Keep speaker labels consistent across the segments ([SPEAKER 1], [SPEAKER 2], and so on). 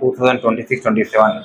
[SPEAKER 1] 2026-27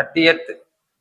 [SPEAKER 1] 30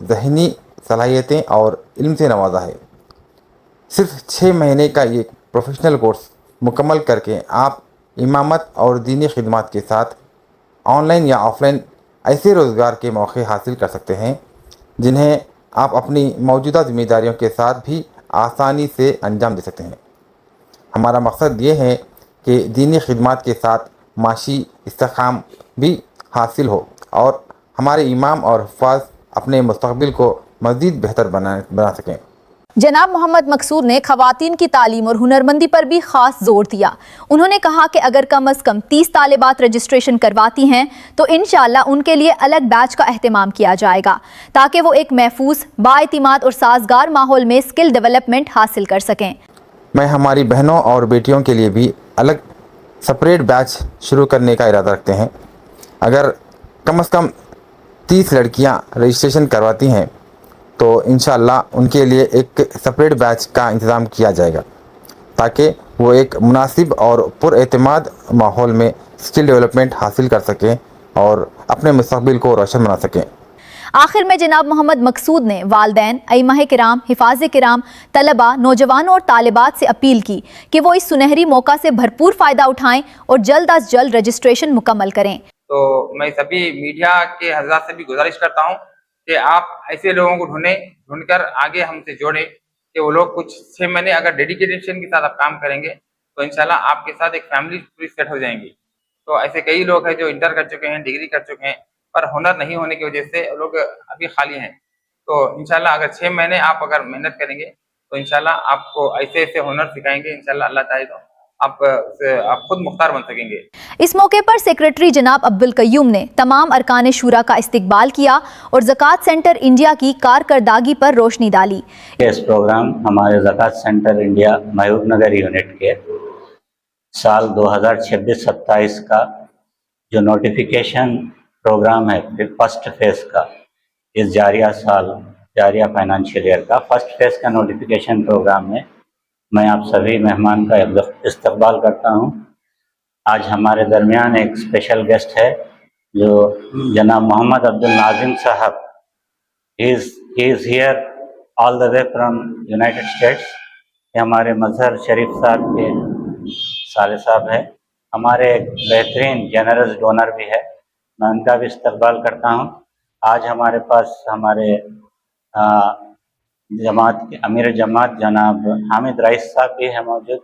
[SPEAKER 2] ذہنی صلاحیتیں اور علم سے نوازا ہے۔ صرف 6 مہینے کا یہ پروفیشنل کورس مکمل کر کے آپ امامت اور دینی خدمات کے ساتھ آن لائن یا آف لائن ایسے روزگار کے موقع حاصل کر سکتے ہیں جنہیں آپ اپنی موجودہ ذمہ داریوں کے ساتھ بھی آسانی سے انجام دے سکتے ہیں۔ ہمارا مقصد یہ ہے کہ دینی خدمات کے ساتھ معاشی استحکام بھی حاصل ہو اور ہمارے امام اور حفاظ اپنے مستقبل کو مزید بہتر بنا سکیں۔
[SPEAKER 3] جناب محمد مقصود نے خواتین کی تعلیم اور ہنرمندی پر بھی خاص زور دیا۔ انہوں نے کہا کہ اگر کم از کم 30 طالبات رجسٹریشن کرواتی ہیں تو انشاءاللہ ان کے لیے الگ بیچ کا اہتمام کیا جائے گا تاکہ وہ ایک محفوظ، بااعتماد اور سازگار ماحول میں اسکل ڈیولپمنٹ حاصل کر سکیں۔
[SPEAKER 2] میں ہماری بہنوں اور بیٹیوں کے لیے بھی الگ سپریٹ بیچ شروع کرنے کا ارادہ رکھتے ہیں۔ اگر کم از کم 30 لڑکیاں رجسٹریشن کرواتی ہیں تو انشاءاللہ ان کے لیے ایک سپریٹ بیچ کا انتظام کیا جائے گا تاکہ وہ ایک مناسب اور پر اعتماد ماحول میں اسکل ڈیولپمنٹ حاصل کر سکیں اور اپنے مستقبل کو روشن بنا سکیں۔
[SPEAKER 3] آخر میں جناب محمد مقصود نے والدین، ائمہ کرام، حفاظ کرام، طلباء، نوجوانوں اور طالبات سے اپیل کی کہ وہ اس سنہری موقع سے بھرپور فائدہ اٹھائیں اور جلد از جلد رجسٹریشن مکمل کریں۔
[SPEAKER 1] تو میں سبھی میڈیا کے حضرات سے بھی گزارش کرتا ہوں کہ آپ ایسے لوگوں کو ڈھونڈ کر آگے ہم سے جوڑیں کہ وہ لوگ کچھ 6 مہینے اگر ڈیڈیکیشن کے ساتھ آپ کام کریں گے تو انشاءاللہ آپ کے ساتھ ایک فیملی پوری سیٹ ہو جائیں گی۔ تو ایسے کئی لوگ ہیں جو انٹر کر چکے ہیں، ڈگری کر چکے ہیں، پر ہنر نہیں ہونے کی وجہ سے لوگ ابھی خالی ہیں۔ تو انشاءاللہ اگر 6 مہینے آپ اگر محنت کریں گے تو انشاءاللہ آپ کو ایسے ایسے ہنر سکھائیں گے، انشاءاللہ اللہ چاہے تو آپ خود مختار بن سکیں گے۔
[SPEAKER 3] اس موقع پر سیکریٹری جناب عبدالقیوم نے تمام ارکان شورا کا استقبال کیا اور زکوٰۃ سینٹر انڈیا کی کارکردگی پر روشنی ڈالی۔
[SPEAKER 4] اس پروگرام ہمارے زکوٰۃ سینٹر انڈیا محبوب نگر یونٹ کے سال 2026-27 کا جو نوٹیفیکیشن پروگرام ہے فرسٹ فیز کا، اس جاریہ فائنانشیل ایئر کا فرسٹ فیز کا نوٹیفیکیشن پروگرام میں آپ سبھی مہمان کا استقبال کرتا ہوں۔ آج ہمارے درمیان ایک اسپیشل گیسٹ ہے جو جناب محمد عبدالناظم صاحب، he is here all the way from United States. یہ ہمارے مظہر شریف صاحب کے سالے صاحب ہیں، ہمارے ایک بہترین جنرس ڈونر بھی ہے، میں ان کا بھی استقبال کرتا ہوں۔ آج ہمارے پاس ہمارے جماعت کے امیر جماعت جناب حامد رئیس صاحب بھی ہے موجود،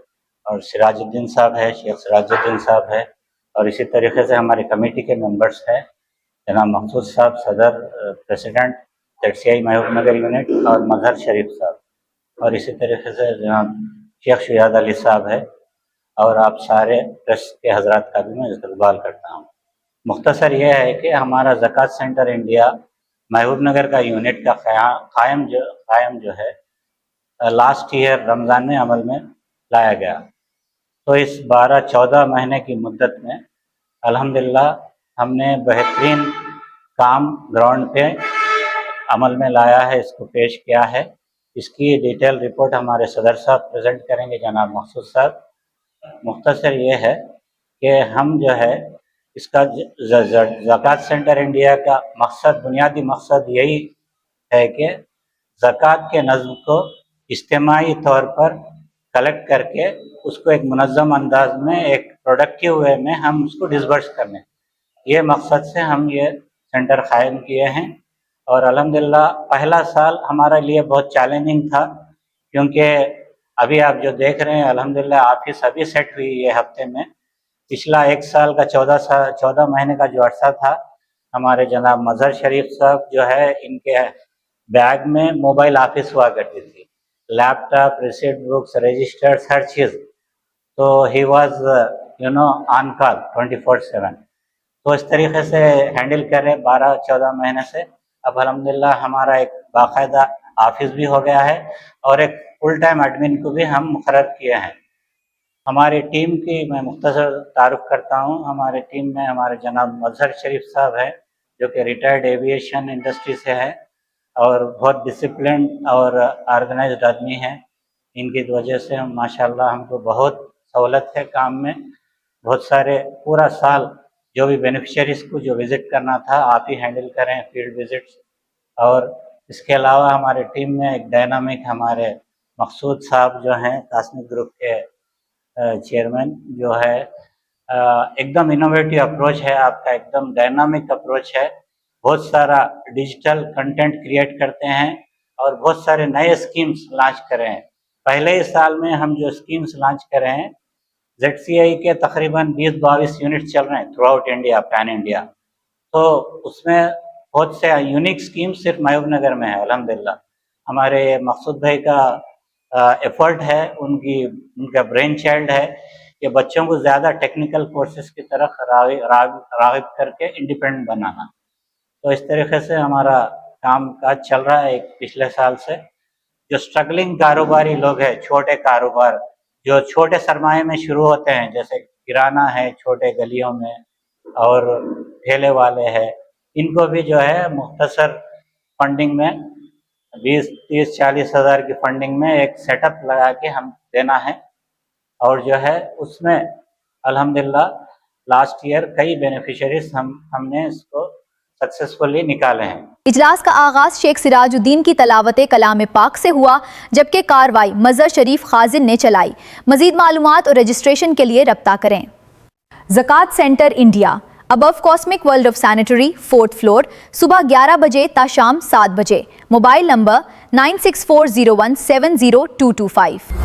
[SPEAKER 4] اور سراج الدین صاحب ہے، شیخ سراج الدین صاحب ہے، اور اسی طریقے سے ہمارے کمیٹی کے ممبرس ہیں جناب مقصود صاحب صدر پریسیڈنٹ ZCI محبوب نگر یونٹ، اور مظہر شریف صاحب، اور اسی طریقے سے جناب شیخ شہاد علی صاحب ہے، اور آپ سارے پریس کے حضرات کا بھی میں استقبال کرتا ہوں۔ مختصر یہ ہے کہ ہمارا زکوٰۃ سینٹر انڈیا محبوب نگر کا یونٹ کا قائم جو ہے لاسٹ ایئر رمضان میں عمل میں لایا گیا۔ تو اس 12-14 مہینے کی مدت میں الحمدللہ ہم نے بہترین کام گراؤنڈ پہ عمل میں لایا ہے، اس کو پیش کیا ہے۔ اس کی ڈیٹیل رپورٹ ہمارے صدر صاحب پریزنٹ کریں گے، جناب مقصود صاحب۔ مختصر یہ ہے کہ ہم جو ہے اس کا زکوٰۃ سینٹر انڈیا کا بنیادی مقصد یہی ہے کہ زکوٰۃ کے نظم کو اجتماعی طور پر کلیکٹ کر کے اس کو ایک منظم انداز میں ایک پروڈکٹیو وے میں ہم اس کو ڈسبرس کرنے، یہ مقصد سے ہم یہ سینٹر قائم کیے ہیں۔ اور الحمدللہ پہلا سال ہمارے لیے بہت چیلنجنگ تھا، کیونکہ ابھی آپ جو دیکھ رہے ہیں الحمدللہ آفس ابھی سیٹ ہوئی یہ ہفتے میں۔ پچھلا 1 سال کا 14 مہینے کا جو عرصہ تھا، ہمارے جناب مظہر شریف صاحب جو ہے ان کے بیگ میں موبائل آفس ہوا کرتی تھی، لیپ ٹاپ، ریسیپٹ بکس، رجسٹرز، ہر چیز، تو ہی واز آن کال 24/7۔ تو اس طریقے سے ہینڈل کرے 12-14 مہینے سے اب الحمدللہ ہمارا ایک باقاعدہ آفس بھی ہو گیا ہے، اور ایک فل ٹائم ایڈمن کو بھی ہم مقرر کیے ہیں۔ ہماری ٹیم کی میں مختصر تعارف کرتا ہوں۔ ہمارے ٹیم میں ہمارے جناب مظہر شریف صاحب ہیں جو کہ ریٹائرڈ ایویشن انڈسٹری سے ہے، اور بہت ڈسپلن اور آرگنائزڈ آدمی ہیں۔ ان کی وجہ سے ماشاءاللہ ہم کو بہت سہولت ہے کام میں۔ بہت سارے پورا سال جو بھی بینیفیشریز کو جو وزٹ کرنا تھا آپ ہی ہینڈل کریں، فیلڈ وزٹس، اور اس کے علاوہ ہمارے ٹیم میں ایک ڈائنامک ہمارے مقصود صاحب جو ہیں کاسمک گروپ کے چیئرمین جو ہے، ایک دم انوویٹو اپروچ ہے آپ کا، ایک دم ڈائنامک اپروچ ہے، بہت سارا ڈیجیٹل کنٹینٹ کریٹ کرتے ہیں اور بہت سارے نئے اسکیمز لانچ کرے ہیں۔ پہلے ہی سال میں ہم جو اسکیمز لانچ کرے ہیں، ZCI کے تقریباً 20-22 یونٹ چل رہے ہیں through out India, pan India, تو اس میں بہت سے یونیک اسکیمز صرف محبوب نگر میں ہے۔ الحمدللہ ہمارے مقصود بھائی کا ایفرٹ ہے، ان کا برین چائلڈ ہے کہ بچوں کو زیادہ ٹیکنیکل کورسز کی طرف راغب کر کے انڈیپینڈنٹ بنانا۔ تو اس طریقے سے ہمارا کام کاج چل رہا ہے ایک پچھلے سال سے۔ جو اسٹرگلنگ کاروباری لوگ ہیں، چھوٹے کاروبار جو چھوٹے سرمایے میں شروع ہوتے ہیں، جیسے کرانہ ہے چھوٹے گلیوں میں اور ٹھیلے والے ہیں، ان کو بھی جو ہے مختصر فنڈنگ میں 20-30-40 ہزار کی فنڈنگ میں ایک سیٹ اپ لگا کے ہم دینا ہے، اور جو ہے اس میں الحمدللہ لاسٹ ایئر کئی بینیفیشریز ہم نے اس کو سکسیسفلی نکالے ہیں۔
[SPEAKER 3] اجلاس کا آغاز شیخ سراج الدین کی تلاوت کلام پاک سے ہوا، جبکہ کارروائی مظہر شریف خازن نے چلائی۔ مزید معلومات اور رجسٹریشن کے لیے رابطہ کریں۔ زکوٰۃ centre India, Abu cosmic world of sanitary, 4th floor, صبح 11 بجے تا شام 7 بجے۔ Mobile number 9640170225۔